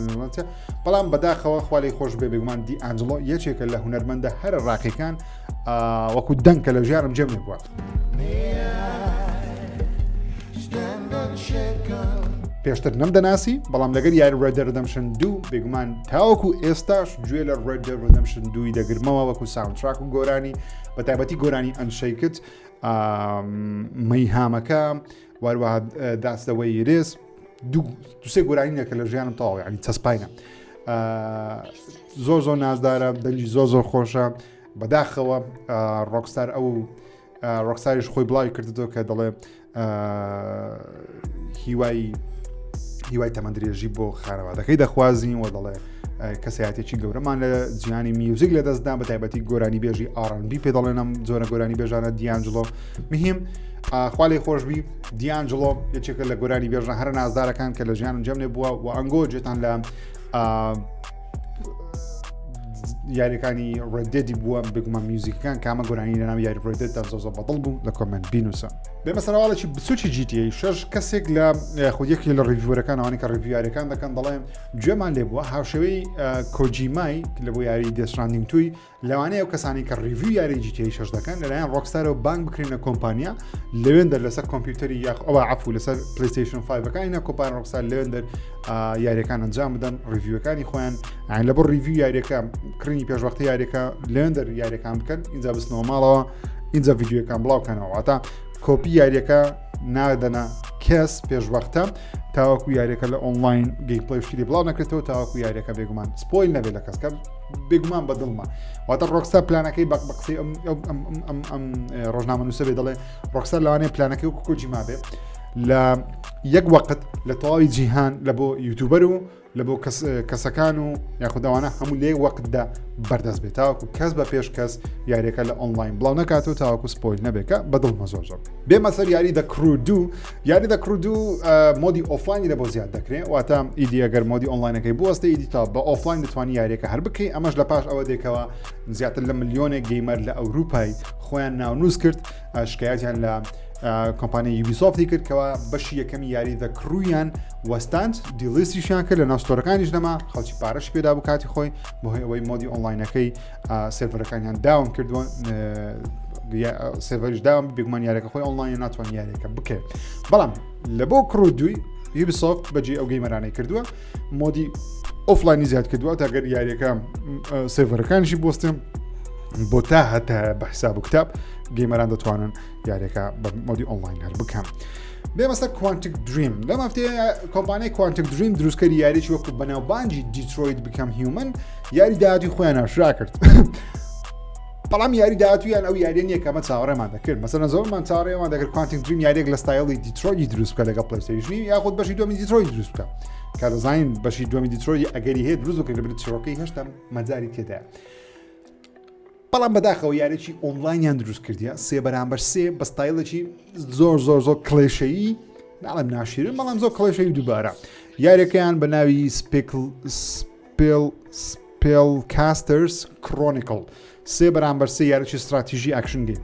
بەڵام بەداخەوە خوالی خۆش بێ بگمان دی ئانجلۆ یەکێکە لە هونەرمەندە هەرە ڕاقیەکان وەکو دەنکە لە ژیانم جێم نەبووە. پێشتر نەمدەناسی بەڵام لەگەر یاری Red Dead Redemption 2 بێگومان تاوەکو ئێستاش گوێ لە Red Dead Redemption 2 دەگرمەوە وەکو ساوندتراک و گۆرانی بە تایبەتی گۆرانی ئەنشەی کرد مەیهامەکە وەروەها داستەوەی ڕێز دوسێ گۆرانینەکە لە ژیانم تەواوە ینی چەسپاینە زۆر نازدارە دەنجی زۆر خۆشە بەداخەوە ڕۆکستار ئەو ڕۆکستاریش خۆی بڵاوی کردەوە کە دەڵێ هیوای تەمەندرێژی بۆ خانەوادەکەی دەخوازین و دەڵێ کەسایەتێکی گەورەمان لە جیهانی میوزیک لە دەستدا بە تایبەتی گۆرانی بێژی R&B پێ دەڵێنم زۆرە گۆرانی بێژانە دیانجلۆ مهم خوالی خۆشبی دیانجلۆ یەکێکە لە گۆرانی بێژە هەر نازدارەکان کە لە ژیانم جەم نێبووە و ئەنگۆ جێتان لە یاریەکانی ڕێدێدی بووە بگومان میوزیکەکان کامە گۆرانی لەناو یاری ڕێدێتدا زۆر بەدڵ بوو لە کۆمنت بینوسە. بێمە سەرواڵێکی بچوکی GTA 6 کەسێک لە خودیەکی لە ڕیڤیۆرەکان ئەوانی کە ڕیڤیۆریەکان دەکەن دەڵێن گوێمان لێ بووە هاوشێوەی کۆجیمای لە بۆ یاری دێستراندینگ توی لەوانەیە ئەو کەسانی کە ڕیڤیو یاری GTA 6 دەکەن لەلایەن ڕۆکستارەوە بانگ بکرێنە کۆمپانیا لەوێندەر لەسەر کۆمپیوتەری یاخ ئەوە عەفو لەسەر پلەیستەیشن 5ەکانی کۆمپانیا ڕۆکستار لەوێندەر یاریەکان ئەنجام بدەن ڕیڤیوەکانی خۆیان لە بۆ ڕیڤیو یاریەکە کڕینی پێشوەختی یاریەکە لەوێندەر یاریەکان بکەن اینجا بستنەوە ماڵەوە اینجا ڤیدیۆەکان بڵاوکەنەوە تا کۆپی یاریەکە نادەنە کەس پێشوەختە تاوەکو یاریەکە لە ئۆنلاین گەیمپڵێ شتێکی بڵاو نەکرێتەوە تاوەکو یاریەکە بێگومان سپۆیل نەبێت لە کەسکە بێگومان بەدڵمە واتە ڕۆکستار پلانەکەی بە قسەی ئەم ڕۆژنامە نووسە بێ دەڵێ ڕۆکستار لەوانەیە پلانەکەی وەکو کۆجیما بێ لە یەک وەقت لە تەواوی جیهان لە بۆ یوتیوبەر و لە بۆ کەسەکان و یاخودەوانە هەموو لێ وەقتدا بەردەست بێت تاوەکو کەس بە پێش کەس یاریەکە لە ئۆنلاین بڵاو نەکاتەوە تاوەکو سپۆیل نەبێکە بەدڵمە زۆر بێمە سەر یاری دەکرودوو یاری دەکرودوو مۆدی ئۆفلاینی لە بۆ زیاد دەکرێت واتە ئیدی ئەگەر مۆدی ئۆنلاینەکەی بوەستە ئیدی تا بە ئۆفلاین دەتوانانی یاریەکە هەر بکەی ئەمەش لە پاش ئەوە دێکەوە زیاتر لە ملیۆنێک گەیمەر لە ئەوروپای خۆیان ناونووس کرد شکایەتیان لە کۆمپانیای یوبیسۆفتی کرد کەوا بەشی یەکەمی یاری دەکرویان وەستاند دیلیستیشیان کرد لە ناوستۆرەکانیش دەما خەڵکی پارەش پێدا بوو کاتی خۆی بۆ هۆی ئەوەی مۆدی ئۆنلاینەکەی سێڤەرەکانیان داون کردووە سێڤەریش داوام بێگومان یاریەکە خۆی ئۆنلاین ناتوان یاریەکە بکەێت بەڵام لە بۆ کرودووی یوبیسۆفت بەجێ ئەو گەیمەرانەی کردووە مۆدی ئۆفلاینی زیاد کردووە تاگەر یاریەکە سێڤەرەکانیشی بۆستم بۆ تا هەتا بە حساب و کتاب گەیمەران دەتوانن یاریەکە بە مۆدی ئۆنلاین هەر بکەن. بێمەسە کوانتیک دریم لەم هەفتەیە کۆمپانیای کوانتیک دریم دروستکەری یاریی وەکو بەناوبانجی دیترۆیت بکەم هیومن یاری داهاتی خۆیان ئاشرا کرد بەڵام یاری داهاتوویان ئەو یاریە نییە کە ئەمە چاوەڕێمان دەکرد مەسەلەن زۆرمان چاوەڕێمان دەکرد کوانتینگ دریم یاریێک لە ستایلی دیترۆیتی دروست بکە لەگەڵ پلەیستەیشنی یاخود بەشی دومی دیترۆیت دروست بکە کە دەزانین بەشی دومی دیترۆیت ئەگەری هەیە دروست بکەین لەبەر چیرۆکەی هێشتا مەجاری تێدایە بەڵام بەداخەوە یاریی ئۆنلاینیان دروست کردیە 3 بە ستایلێکی زۆر کڵێشەیی ناڵم ناشیرن بەڵام زۆر کڵێشەی دووبارە یاریەکەیان بە ناوی Spellcasters Chronicle 3 یاریی استراتیژی ئاکشن گیم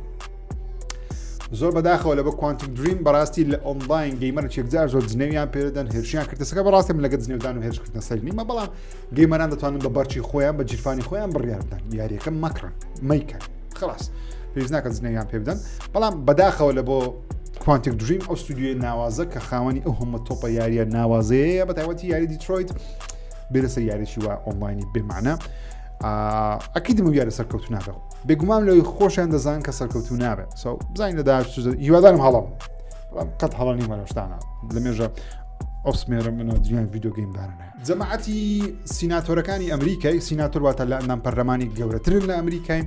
زۆر بەداخەوە لە بە کوانتینگ دریم بەڕاستی لە ئۆنلاین گەیمەرە چێکجار زۆر جنێویان پێدەن هێرشیان کردەسەکە بەڕاستی من لەگە جنێودان و هێرشکردنە سەر نیمە بەڵام گەیمەران دەتوانن بە بەرچی خۆیان بە جیرفانی خۆیان بڕیار بدەن یاریەکە مەکڕن مەیکەن خلاص پێویست ناکە جنێویان پێ بدەن بەڵام بەداخەوە لە بۆ کوانتینگ دریم ئەو ستودیۆی ناوازە کە خاوەنی ئەو هەمە تۆپە یاریە ناوازەیە بە تایبەتی یاری دیترۆیت بێرەسەر یاریی وا ئۆنلاینی بێمانە ئەکیدم و یارە سەرکەوتو نابێ بێگومان لەوەی خۆشیان دەزان کە سەرکەوتو نابێت بزانین لەدا هیوادارم هەڵام قەت هەڵە نیمە لە شتانە لە مێژە ئۆسمێرە منەوە دنیای ڤیدیۆ گەیمدارنە جەماعەتی سیناتۆرەکانی ئەمریکای سیناتۆر واتە لە ئەندام پەرلەمانی گەورەترن لە ئەمریکای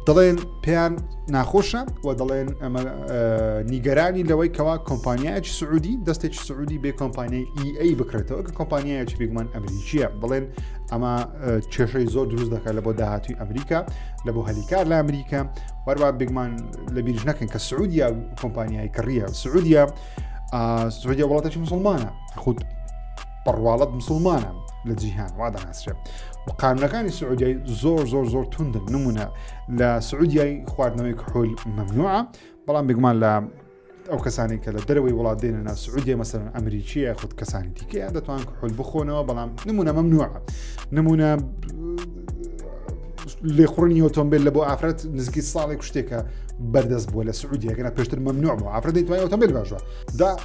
دەڵێن پێیان ناخۆشە و دەڵێن ئەمە نیگەرانی لەوەی کەوا کۆمپانیایکی سعودی دەستێکی سعودی بێ کۆمپانیای EA بکرێتەوە کە کۆمپانیایکی بێگومان ئەمریکیە بڵێن ئەمە کێشەی زۆر دروست دەکات لە بۆ داهاتووی ئەمریکا لە بۆ هەلیکار لە ئەمریکا وەروە بێگومان لە بیرش نەکەن کە سعودیا کۆمپانیای کڕیە سعودیا وڵاتێکی مسلمانە خود بڕواڵەت مسلمانە لە جیهان وا دەناسرێت و قانونەکانی سعودیای زۆر توندن نمونە لە سعودیای خواردنەوەی کحول مەمنوعە بەڵام بێگومان لە ئەو کەسانی کە لە دەرەوەی وڵات دێنە سعودیە مەسەرەن ئەمریکیە خود کەسانی دیکەیان دەتوان کحول بخۆنەوە بەڵام نمونە مەمنوعە نمونە لێخوڕنی ئۆتۆمبیل لە بۆ ئافرەت نزیکی ساڵێک شتێکە بەردەست بووە لە سعودیەکەنە پێشتر مەمنوع بوو ئافرەت دەیتوانێت ئۆتۆمبیل باشوە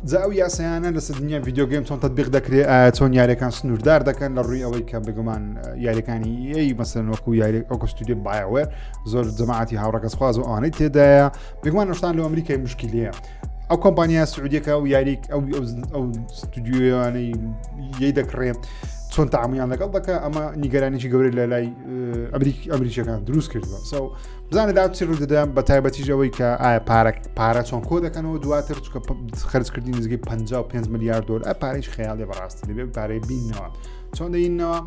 جا ئەو یاسایانە لەسەر دنیا ڤیدیۆ گەیم چۆن تەطبیق دەکرێت چۆن یاریەکان سنووردار دەکەن لە ڕووی ئەوەی کە بگومان یاریەکانی ئەی مەسەلەن وەکو یاری ئەو کەستودیۆ بایەوێر زۆر جەماعەتی هاوڕەکەسخواز و ئەوانەی تێدایە بگومان شتان لە ئەمریکای مشکلیەیە ئەو کۆمپانیا سعودیەکە و یاریک ئەو ستودیۆیانەی یەی دەکڕێت چۆن تەعاملیان لەگەڵ دەکە ئەمە نیگەرانێکی گەورەی لە لای ئەمریکیەکان دروست کردووە بزانە داچی ڕوو دەدەم بە تایبەتیش ئەوەی کە ئایا پارە چۆن کۆ دەکەنەوە دواتر چکە خەرجکردی نزیکەی 55 میلیارد دلار پارەی خەیاڵێ بەڕاستی دەبێت پارەی بینەوە چۆن دەینەوە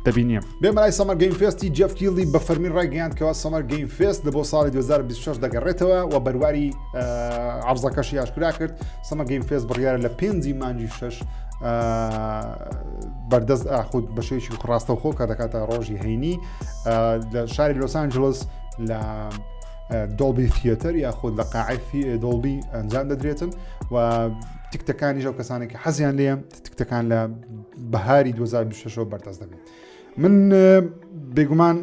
دەبینیم بێمەلای سەمەر گەیم فێستی جەف کیلی بە فەرمی ڕایگەیاندکەوە سەمەر گەیم فێست لە بۆ ساڵی 2026 دەگەڕێتەوە و بەرواری عەرزەکەشی ئاشکرا کرد سەمەر گەیم فێست بڕیارە لە 5 مانگی 6 بەردەست ئاخود بەشێکی ڕاستەوخۆ کە دەکاتە ڕۆژی هەینی لە شاری لۆس ئانجلس لە دۆڵبی تیەتەر یاخود لە قاعی دۆڵبی ئەنجام دەدرێتن و تیکتەکانی ژەو کەسانی کە حەزیان لێم تیکتەکان لە بەهاری 2026 بەردەست دەبێت من بێگومان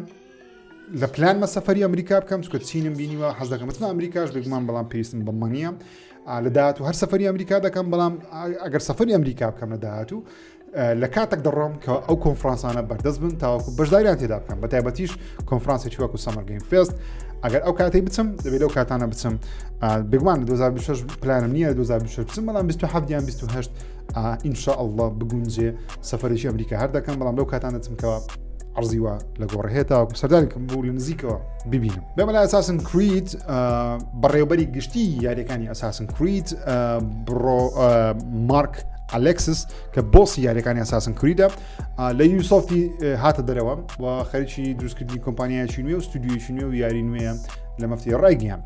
لە پلانمە سەفەری ئەمریکا بکەم چکە چینم بینیوە حەز دەکەم مەتن ئەمریکاش بێگومان بەڵام پێویستم بەمەنیە لە داهاتوو هەر سەفەری ئەمریکا دەکەم بەڵام ئەگەر سەفەری ئەمریکا بکەم لە داهاتوو لە کاتێک دەڕۆم کە ئەو کۆنفرانسانە بەردەست بن تاوەکو بەشداریان تێدا بکەم بە تایبەتیش کۆنفرانسێکی وەکو سەمەر گەیم فێست ئەگەر ئەو کاتەی بچم دەبێت لەو کاتانە بچم بێگومان لە 2026 پلانم نییە لە 2026 بچم بەڵام 27 28 ئینشاءالله بگونجێ سەفەرێکی ئەمریکا هەر دەکەم بەڵام لەو کاتانە چمکەوە عرضیوە لە گۆڕهێتەوە سەردانیکەم بوو لە نزیکەوە ببینم بێمە لە ئەساسن کریت بەڕێوەبەری گشتی یاریەکانی ئەساسن کریت بڕۆ مارک ئەلێکسس کە بۆسی یاریەکانی ئەساسن کریدە لە یوسۆفتی هاتە دەرەوە و خەریکی دروستکردنی کۆمپانیایکی نوێ و ستودیۆیەکی نوێ و یاری نوێیە لە مەفتی ڕایگەیان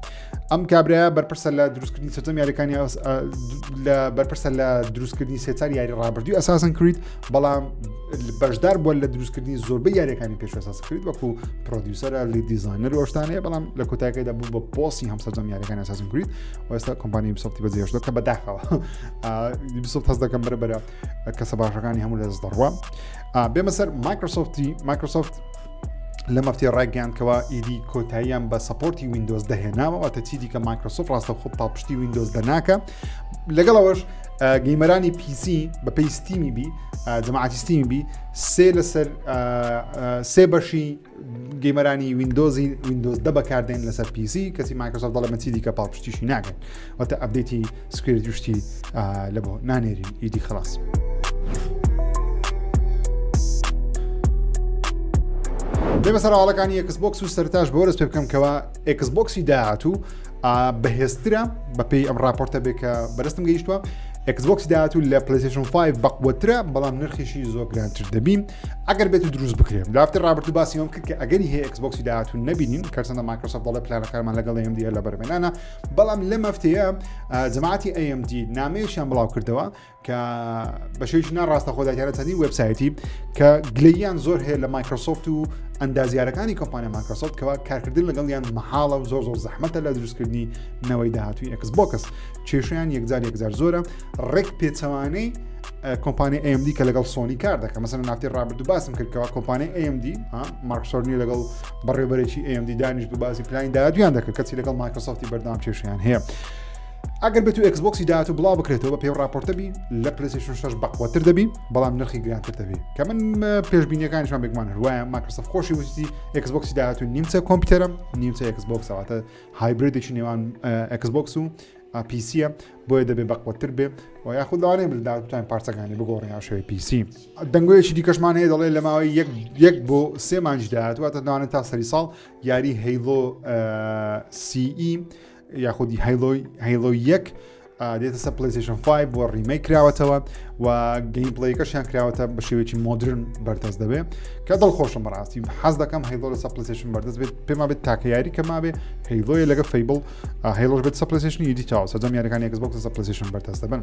ئەم کابرایە بەرپرسە لە دروستکردنی سەرجەم یاریەکانی لە بەرپرسە لە دروستکردنی سێچار یاری ڕابردووی ئەساسن کرید بەڵام بەشدار بووە لە دروستکردنی زۆربەی یاریەکانی پێش ئەساس کرد وەکو پرۆدیوسەرە لی دیزاینەر و شتانەیە بەڵام لە کۆتاییەکەیدا بوو بە پۆسی هەم سەرجەم یاریەکانی ئەساسن کرید و ئێستا کۆمپانیای یوبیسۆفتی بەجێهێشتووە کە بەداخەوە یوبیسۆفت هەست دەکەم بەرەبەرە کەسە باشەکانی هەموو لەدەست دەڕوە بێمە سەر مایکرۆسۆفت لە مەفتی ڕایگەیاندکەوە ئیدی کۆتاییان بە سەپۆرتی ویندۆز دەهێناوە واتە چی دیکە مایکرۆسۆفت ڕاستە خۆ پاپشتی ویندۆز دەناکە لەگەڵەوەش گەیمەرانی PC بە پێی ستیمی بی جەماعەتی ستیمی بی سێ بەشی گەیمەرانی ویندۆز دە بەکاردێن لەسەر PC کەسی مایکرۆسۆفت دەڵێ چی دیکە پاپشتیشی ناکەن واتە ئەپدەیتی سکیۆریتی شتی لە بۆ نانێرین ئیدی خلاص بەسەر هەواڵەکانی ئێکسبۆکس و سەرتاش بۆ دەست پێ بکەم کەوا ئێکسبۆکسی داهاتوو بەهێزترە بەپێی ئەم راپۆرتە بێ کە بەدەستم گەیشتووە. ئێکسبۆکسی داهاتوو لە پلەیستەیشن 5 بەقوەترە بەڵام نرخیشی زۆر گرانتر دەبین ئەگەر بێت و دروست بکرێت. لافتی ڕابرد و باسی ئەوم کرد کە ئەگەری هەیە ئێکسبۆکسی داهاتوو نەبینین کەرسەندە مایکرۆسۆفت دەڵێ پلانەکانمان لەگەڵ AMD لە بەرهەمهێنانە، بەڵام لەم هەفتەیە جەماعەتی AMD نامەیەکیان بڵاو کردەوە کە بەشێکی ناڕاستە خۆداگیرە چەندین وێبسایتی کە گلەییان زۆر هەیە لە مایکرۆسۆفت و ئەندازیارەکانی کۆمپانیای مایکرۆسۆفت کەوا کارکردن لەگەڵیان مەحاڵە و زۆر زەحمەتە لە دروستکردنی نەوەی داهاتووی ئێکسبۆکس. کێشیان یەکجار زۆرە، ڕێک پێچەوانەی کۆمپانیای AMD کە لەگەڵ سۆنی کار دەکەن. مەسەن نافتی ڕابرد و باسم کردکەوە کۆمپانیای AMD مارکسۆرنی لەگەڵ بەڕێوەبەرێکی AMD دانیش بە باسی پلانی داهاتویان دەکرد کەچی لەگەڵ مایکرۆسۆفتی بەردەوام کێشیان هەیە. ئەگەر بێت و ئێکسبۆکسی داهاتوو بڵاو بکرێتەوە بە پێی راپۆرتە بی لە پلەیستەیشن 6 بەقوەتر دەبی بەڵام نرخی گرانتر دەبی کە من پێشبینیەکانیشمان بێگومان وایە مایکرۆسۆفت خۆشی وتی ئێکسبۆکسی داهاتوو نیمچە کۆمپیوتەرە نیمچە ئێکسبۆکس ئەواتە هایبریدێکی نێوان ئێکسبۆکس و پیسیە بۆیە دەبێ بەقوەتر بێ و یاخود لەوانەیە داهاتووتان پارچەکانی بگۆڕێ یا شێوەی پیسی. دەنگۆیەکی دیکەشمان هەیە دەڵێ لە ماوەی 1 بۆ 3 مانگی داهاتوو واتە دەوانێت تا سەری ساڵ یاری هەیلۆ CE یاخودی هەیلۆ 1 دێتە سەر پلەیستەیشن 5 بۆ ڕیمەیک کراوەتەوە و گەیم پلەیەکەشیان کراوەتە بە شێوەیەکی مۆدرن بەردەست دەبێت کە دڵخۆشم بەڕاستی حەز دەکەم هەیلۆ لە سەر پلەیستەیشن بەردەست بێت پێما بێت تاکە یاری کە مابێ هەیلۆیە لەگە فەیبڵ هەیلۆش بێت سەر پلەیستەیشن دیجیتال سەرجەم یاریەکانی ئێکسبۆکس سەر پلەیستەیشن بەردەست دەبن.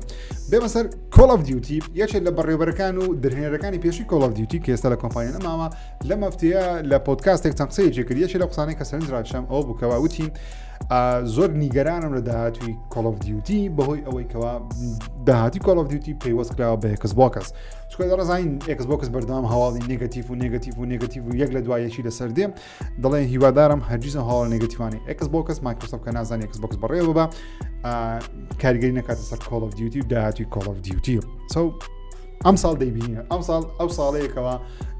بێمە سەر کۆڵ ئۆف دیوتی یەکێک لە بەڕێوەبەرەکان و دەرهێنەرەکانی پێشی کۆڵ ئۆف دیوتی کە ئێستا لە کۆمپانیا نەماوە لەم هەفتەیە لە پۆدکاستێک چەند قسەیەکی کرد. یەکێک لە قسانەی کە سەرنجڕاکێشم ئەوە بوو کەوا وتی زۆر نیگەرانم لە داهاتووی کۆڵ ئۆف دیوتی بەهۆی ئەوەی کەوا داهاتی کۆڵ ئۆف دیوتی پێیوەست کراوە بە ئێکسبۆکس. چکە دەڕزین ئێکسبۆکس بەردەوام هەواڵی نێگەتیڤ و یەک لە دوایەکی لەسەر دێم دەڵێن هیوادارم هەرگیز هەواڵ نێگەتیڤانی ئێکسبۆکس مایکرۆسۆفت کە نازانی ئێکسبۆکس بەڕێوە بە کاریگەری نەکاتە سەر کۆڵ ئۆف دیوتی و داهاتوی کۆڵ ئۆف دیوتی. ئەم ساڵ دەیبینە ئەو ساڵەیەکەوە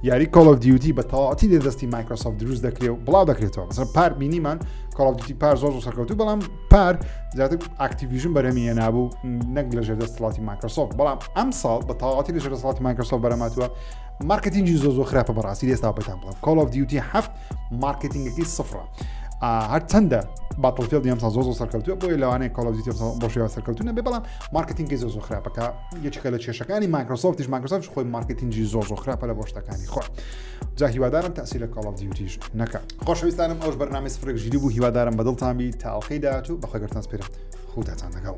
یاری کۆڵ ئۆف دیوتی بە تەواوەتی دەستی مایکرۆسۆفت دروست دەکرێت و بڵاو دەکرێتەوە. مەسەڵەن پار بینیمان کۆڵ ئۆف دیوتی پار زۆر سەرکەوتوو بەڵام پار زیاتر ئاکتیڤیژن بەرەمیە نابوو نەک لە ژێر دەسەڵاتی مایکرۆسۆفت. بەڵام ئەم ساڵ بە تەواوەتی لە ژێر دەسەڵاتی مایکرۆسۆفت بەرەماتووە مارکتینگی زۆر خراپە بەڕاستی ئێستا بەتان بڵێم کۆڵ ئۆف دیوتی 7 مارکتینگەکەی سفرە هەر چەندە باتڵفیلد ئەم ساڵ زۆر سەرکەوتووە بۆیە لەوانەیە کۆڵ ئۆف دیوتی بۆ شێوە سەرکەوتوو نەبێ بەڵام مارکتینگی زۆر خراپەکە یەکێکە لە کێشەکانی مایکرۆسۆفتیش خۆی مارکتینگی زۆر خراپە لە بۆ شتەکانی خۆی. جا هیوادارم تەسیری لە کۆڵ ئۆف دیوتیش نەکات. خۆشەویستانم ئەوش بەرنامەی سفرێک ژیری بوو هیوادارم بەدڵتان بی تا ئەڵقەی داهاتوو بەخۆی گەرتان سپێرم خوداتان لەگەڵ.